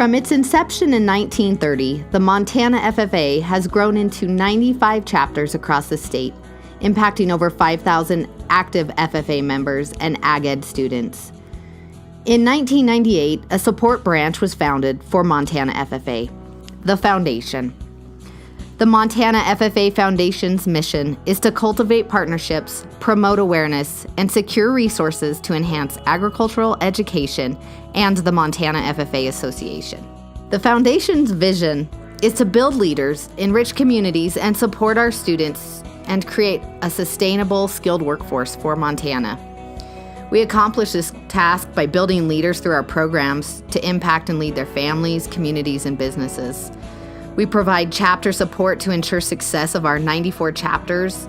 From its inception in 1930, the Montana FFA has grown into 95 chapters across the state, impacting over 5,000 active FFA members and Ag Ed students. In 1998, a support branch was founded for Montana FFA, the Foundation. The Montana FFA Foundation's mission is to cultivate partnerships, promote awareness, and secure resources to enhance agricultural education and the Montana FFA Association. The Foundation's vision is to build leaders, enrich communities, and support our students and create a sustainable, skilled workforce for Montana. We accomplish this task by building leaders through our programs to impact and lead their families, communities, and businesses. We provide chapter support to ensure success of our 94 chapters,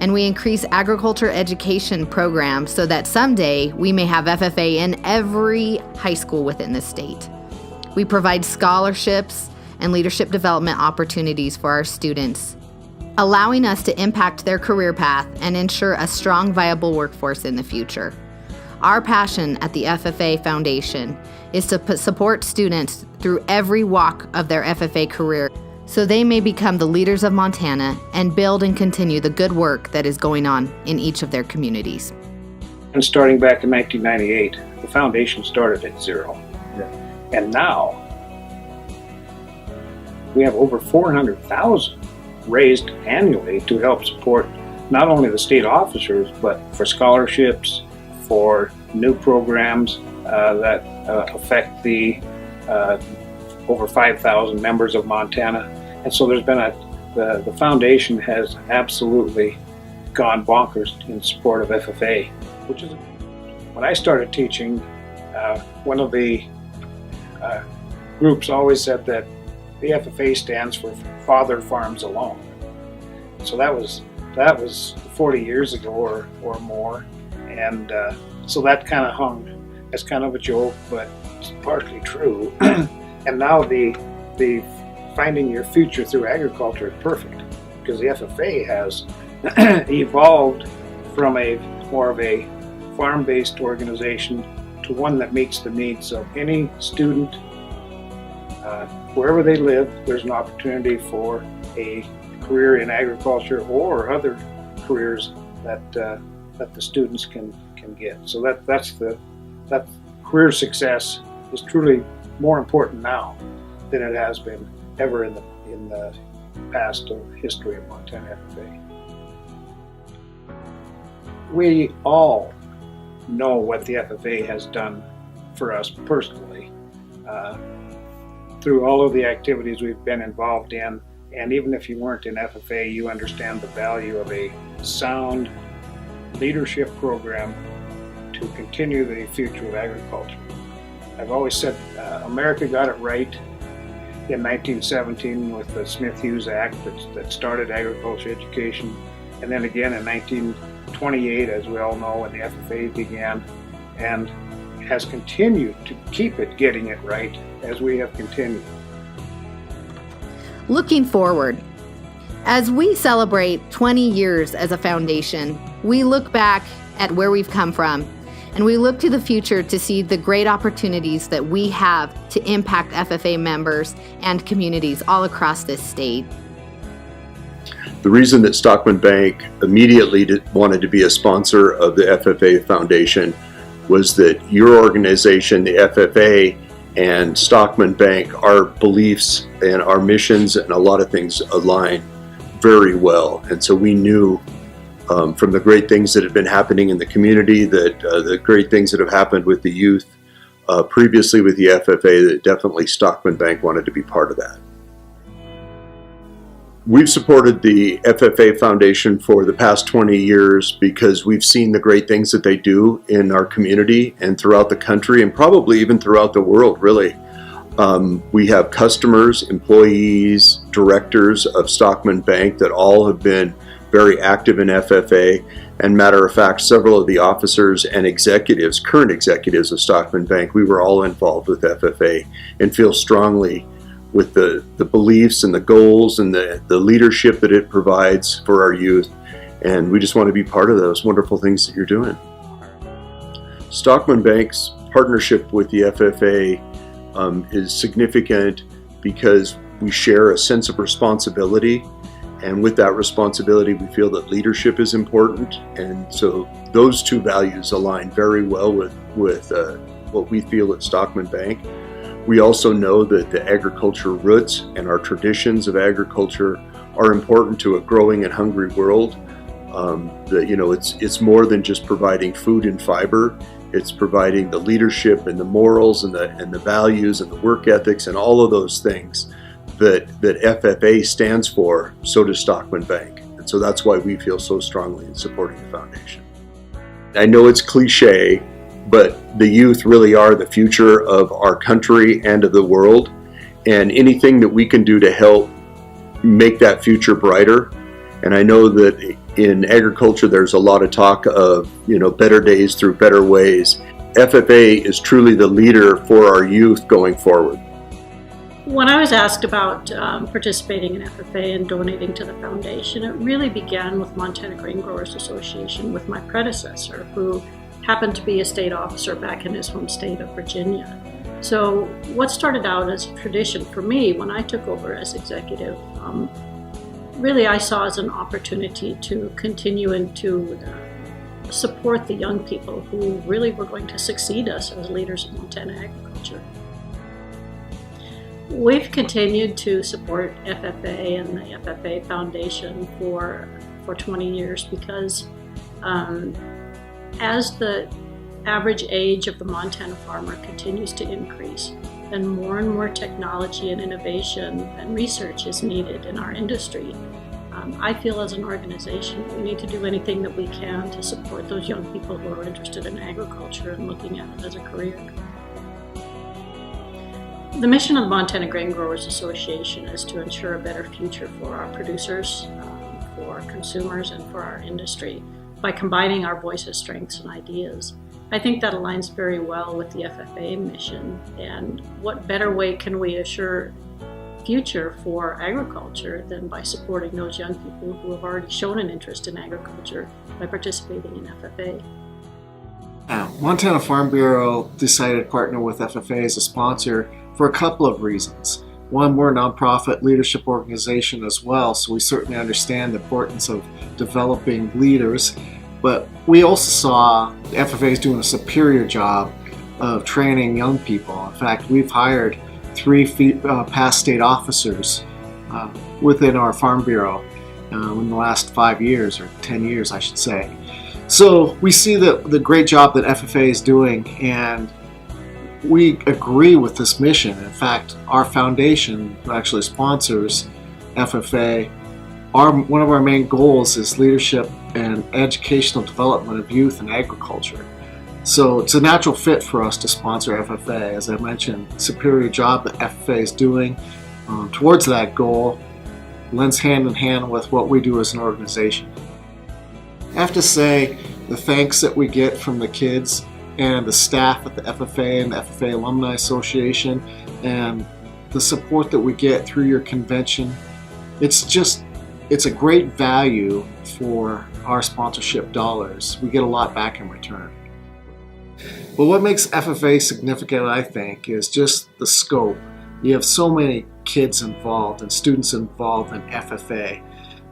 and we increase agriculture education programs so that someday we may have FFA in every high school within the state. We provide scholarships and leadership development opportunities for our students, allowing us to impact their career path and ensure a strong, viable workforce in the future. Our passion at the FFA Foundation is to support students through every walk of their FFA career so they may become the leaders of Montana and build and continue the good work that is going on in each of their communities. And starting back in 1998, the foundation started at zero. And now we have over 400,000 raised annually to help support not only the state officers, but for scholarships, for new programs that affect the over 5,000 members of Montana. And so there's been the foundation has absolutely gone bonkers in support of FFA, which is, when I started teaching, one of the groups always said that the FFA stands for Father Farms Alone. So that was 40 years ago or more. And so that kind of hung as kind of a joke, but it's partly true. And now the finding your future through agriculture is perfect, because the FFA has evolved from a more of a farm-based organization to one that meets the needs of any student. Wherever they live, there's an opportunity for a career in agriculture or other careers that the students can get. So that career success is truly more important now than it has been ever in the past history of Montana FFA. We all know what the FFA has done for us personally through all of the activities we've been involved in, and even if you weren't in FFA, you understand the value of a sound leadership program to continue the future of agriculture. I've always said America got it right in 1917 with the Smith-Hughes Act that started agriculture education, and then again in 1928, as we all know, when the FFA began, and has continued to keep it getting it right as we have continued. Looking forward, as we celebrate 20 years as a foundation, we look back at where we've come from, and we look to the future to see the great opportunities that we have to impact FFA members and communities all across this state. The reason that Stockman Bank immediately wanted to be a sponsor of the FFA Foundation was that your organization, the FFA, and Stockman Bank, our beliefs and our missions and a lot of things align very well. And so we knew from the great things that had been happening in the community, that the great things that have happened with the youth previously with the FFA, that definitely Stockman Bank wanted to be part of that. We've supported the FFA Foundation for the past 20 years because we've seen the great things that they do in our community and throughout the country, and probably even throughout the world, really. We have customers, employees, directors of Stockman Bank that all have been very active in FFA, and matter of fact, several of the officers and executives, current executives of Stockman Bank, we were all involved with FFA and feel strongly with the beliefs and the goals and the leadership that it provides for our youth, and we just want to be part of those wonderful things that you're doing. Stockman Bank's partnership with the FFA is significant because we share a sense of responsibility, and with that responsibility we feel that leadership is important, and so those two values align very well with what we feel at Stockman Bank. We also know that the agriculture roots and our traditions of agriculture are important to a growing and hungry world. It's more than just providing food and fiber. It's providing the leadership and the morals and the values and the work ethics and all of those things that FFA stands for. So does Stockman Bank, and so that's why we feel so strongly in supporting the foundation. I know it's cliche, but the youth really are the future of our country and of the world, and anything that we can do to help make that future brighter. And I know that in agriculture there's a lot of talk of better days through better ways. FFA is truly the leader for our youth going forward. When I was asked about participating in FFA and donating to the foundation, it really began with Montana Grain Growers Association with my predecessor, who happened to be a state officer back in his home state of Virginia. So what started out as a tradition for me when I took over as executive, really I saw as an opportunity to continue and to support the young people who really were going to succeed us as leaders of Montana agriculture. We've continued to support FFA and the FFA Foundation for 20 years because as the average age of the Montana farmer continues to increase and more technology and innovation and research is needed in our industry, I feel as an organization we need to do anything that we can to support those young people who are interested in agriculture and looking at it as a career. The mission of the Montana Grain Growers Association is to ensure a better future for our producers, for consumers, and for our industry by combining our voices, strengths, and ideas. I think that aligns very well with the FFA mission, and what better way can we assure future for agriculture than by supporting those young people who have already shown an interest in agriculture by participating in FFA. Montana Farm Bureau decided to partner with FFA as a sponsor for a couple of reasons. One, we're a nonprofit leadership organization as well, so we certainly understand the importance of developing leaders, but we also saw the FFA is doing a superior job of training young people. In fact, we've hired 3 past state officers within our Farm Bureau in the last 5 years, or 10 years I should say. So we see the great job that FFA is doing, and we agree with this mission. In fact, our foundation actually sponsors FFA. One of our main goals is leadership and educational development of youth in agriculture. So it's a natural fit for us to sponsor FFA. As I mentioned, superior job that FFA is doing towards that goal lends hand in hand with what we do as an organization. I have to say, the thanks that we get from the kids and the staff at the FFA and the FFA Alumni Association, and the support that we get through your convention, it's a great value for our sponsorship dollars. We get a lot back in return. Well, what makes FFA significant, I think, is just the scope. You have so many kids involved and students involved in FFA.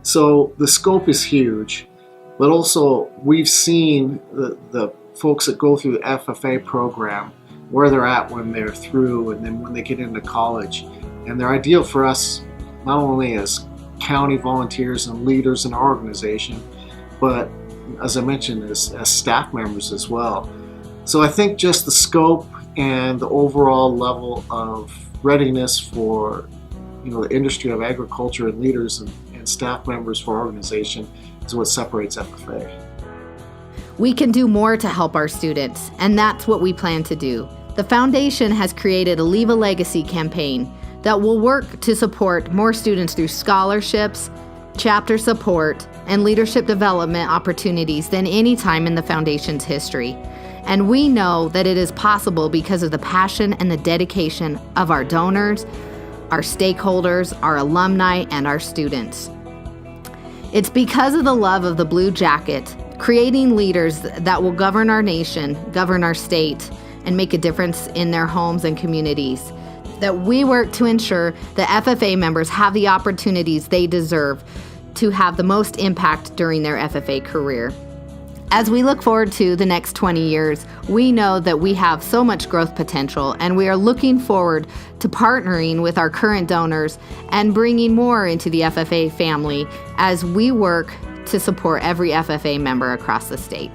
So the scope is huge, but also we've seen the folks that go through the FFA program, where they're at when they're through and then when they get into college. And they're ideal for us, not only as county volunteers and leaders in our organization, but as I mentioned, as staff members as well. So I think just the scope and the overall level of readiness for the industry of agriculture and leaders and staff members for our organization is what separates FFA. We can do more to help our students, and that's what we plan to do. The foundation has created a Leave a Legacy campaign that will work to support more students through scholarships, chapter support, and leadership development opportunities than any time in the foundation's history. And we know that it is possible because of the passion and the dedication of our donors, our stakeholders, our alumni, and our students. It's because of the love of the Blue Jacket, creating leaders that will govern our nation, govern our state, and make a difference in their homes and communities. That we work to ensure the FFA members have the opportunities they deserve to have the most impact during their FFA career. As we look forward to the next 20 years, we know that we have so much growth potential, and we are looking forward to partnering with our current donors and bringing more into the FFA family as we work to support every FFA member across the state.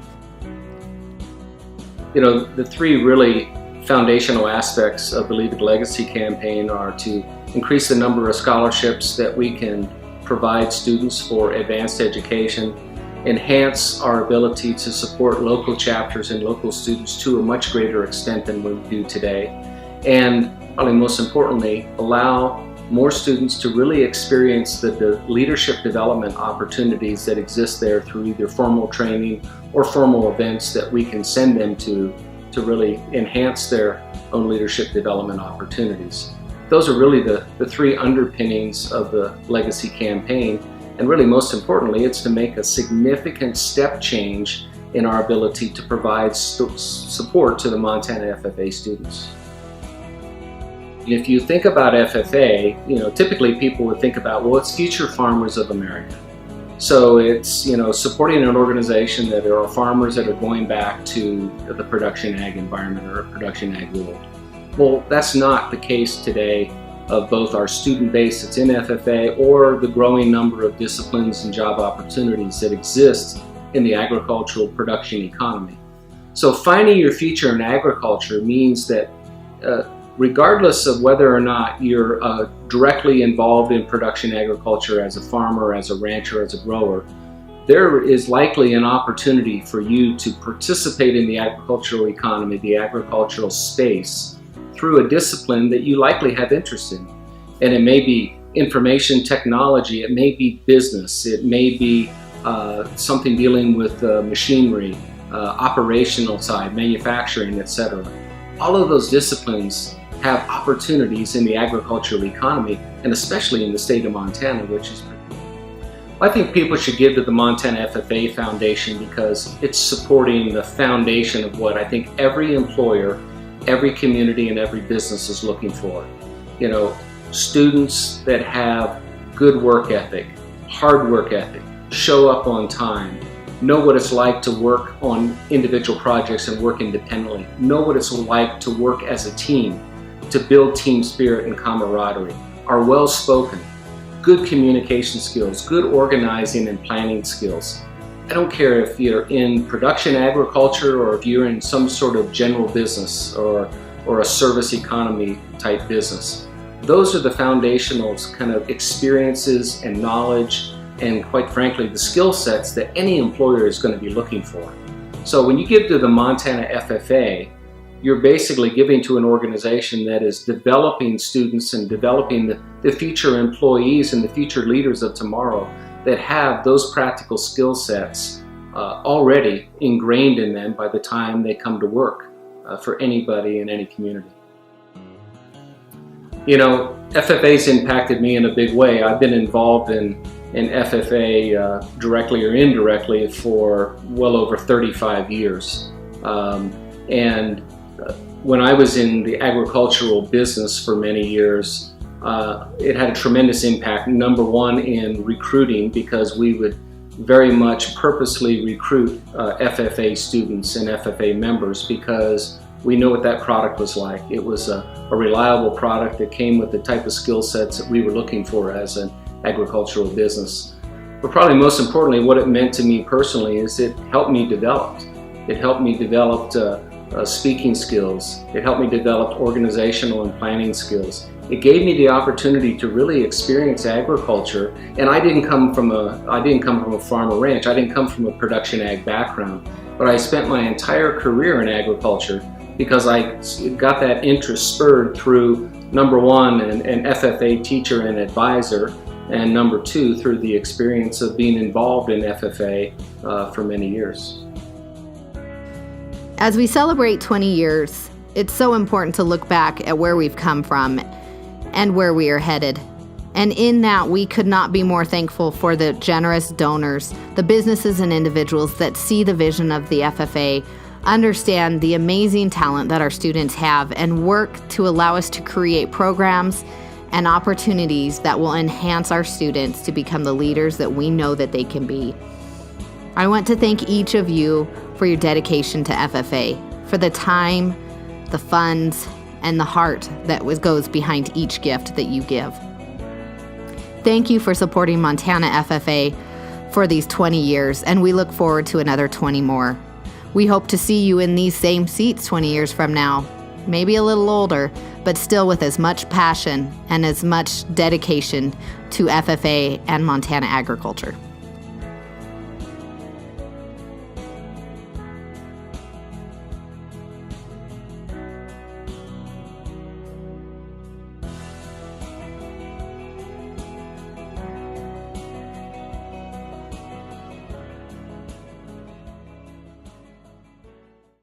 You know, the three really foundational aspects of the Lead the Legacy campaign are to increase the number of scholarships that we can provide students for advanced education, enhance our ability to support local chapters and local students to a much greater extent than we do today, and probably most importantly, allow more students to really experience the leadership development opportunities that exist there through either formal training or formal events that we can send them to really enhance their own leadership development opportunities. Those are really the three underpinnings of the Legacy campaign. And really, most importantly, it's to make a significant step change in our ability to provide support to the Montana FFA students. If you think about FFA, you know, typically people would think about, well, it's Future Farmers of America. So it's, you know, supporting an organization that there are farmers that are going back to the production ag environment or a production ag world. Well, that's not the case today of both our student base that's in FFA or the growing number of disciplines and job opportunities that exist in the agricultural production economy. So finding your future in agriculture means that regardless of whether or not you're directly involved in production agriculture as a farmer, as a rancher, as a grower, there is likely an opportunity for you to participate in the agricultural economy, the agricultural space, through a discipline that you likely have interest in. And it may be information technology, it may be business, it may be something dealing with machinery, operational side, manufacturing, etc. All of those disciplines have opportunities in the agricultural economy, and especially in the state of Montana, which is I think people should give to the Montana FFA Foundation because it's supporting the foundation of what I think every employer, every community, and every business is looking for. You know, students that have good work ethic, hard work ethic, show up on time, know what it's like to work on individual projects and work independently, know what it's like to work as a team, to build team spirit and camaraderie, are well-spoken, good communication skills, good organizing and planning skills. I don't care if you're in production agriculture or if you're in some sort of general business or a service economy type business. Those are the foundational kind of experiences and knowledge and, quite frankly, the skill sets that any employer is going to be looking for. So when you give to the Montana FFA, you're basically giving to an organization that is developing students and developing the future employees and the future leaders of tomorrow that have those practical skill sets already ingrained in them by the time they come to work for anybody in any community. You know, FFA's impacted me in a big way. I've been involved in FFA directly or indirectly for well over 35 years. When I was in the agricultural business for many years, it had a tremendous impact. Number one, in recruiting, because we would very much purposely recruit FFA students and FFA members because we know what that product was like. It was a reliable product that came with the type of skill sets that we were looking for as an agricultural business. But probably most importantly, what it meant to me personally is it helped me develop. It helped me develop speaking skills. It helped me develop organizational and planning skills. It gave me the opportunity to really experience agriculture, and I didn't come from a farm or ranch. I didn't come from a production ag background, but I spent my entire career in agriculture because I got that interest spurred through, number one, an FFA teacher and advisor, and number two, through the experience of being involved in FFA for many years. As we celebrate 20 years, it's so important to look back at where we've come from and where we are headed. And in that, we could not be more thankful for the generous donors, the businesses and individuals that see the vision of the FFA understand the amazing talent that our students have, and work to allow us to create programs and opportunities that will enhance our students to become the leaders that we know that they can be. I want to thank each of you for your dedication to FFA, for the time, the funds, and the heart that goes behind each gift that you give. Thank you for supporting Montana FFA for these 20 years, and we look forward to another 20 more. We hope to see you in these same seats 20 years from now, maybe a little older, but still with as much passion and as much dedication to FFA and Montana agriculture.